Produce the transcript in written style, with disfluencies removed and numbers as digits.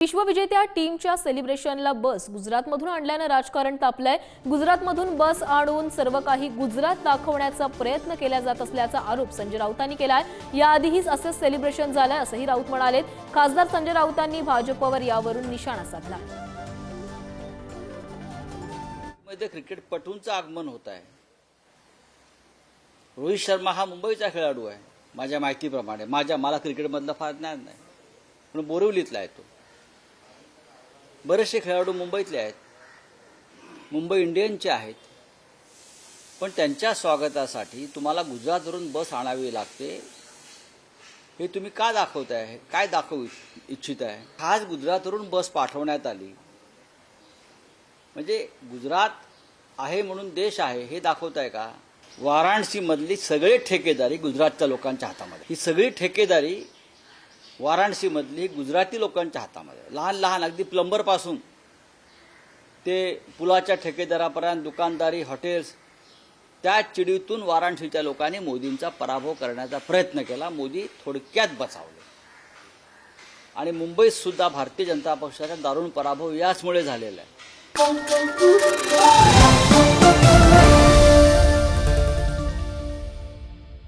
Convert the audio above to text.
विश्वविजेत्या टीमच्या सेलिब्रेशनला बस गुजरातमधून आणल्याने राजकारण तापलंय। गुजरातमधून बस आणून सर्व काही गुजरात दाखवण्याचा प्रयत्न केला जात असल्याचा आरोप संजय राऊतांनी केलाय। याआधीही असे सेलिब्रेशन झालंय असंही राऊत म्हणाले। खासदार संजय राऊतांनी भाजपवर यावरून निशाणा साधला। मध्ये क्रिकेटपटूंचं आगमन होत आहे। रोहित शर्मा हा मुंबईचा खेळाडू आहे माझ्या माहितीप्रमाणे। मला क्रिकेटमधलं फार ज्ञान नाही, पण बोरिवलीतला आहे तो। बरेचसे खेळाडू मुंबईतले आहेत, मुंबई इंडियन्सचे आहेत, पण त्यांच्या स्वागतासाठी तुम्हाला गुजरातवरून बस आणावी लागते। हे तुम्ही का दाखवताय? काय दाखवू इच्छित आहे? खास गुजरातवरून बस पाठवण्यात आली म्हणजे गुजरात आहे म्हणून देश आहे हे दाखवताय का? वाराणसीमधली सगळे ठेकेदारी गुजरातच्या लोकांच्या हातामध्ये। ही सगळी ठेकेदारी वाराणसीमधली गुजराती लोकांच्या हातामध्ये। लहान लहान अगदी प्लंबर पासून ते पुलाच्या ठेकेदारापर्यंत दुकानदारी, हॉटेल्स, त्या चिडीतून वाराणसीच्या लोकांनी मोदींचा पराभव करण्याचा प्रयत्न केला। मोदी थोडक्यात बचावले आणि मुंबईत सुद्धा भारतीय जनता पक्षाचा दारुण पराभव याचमुळे झालेला आहे।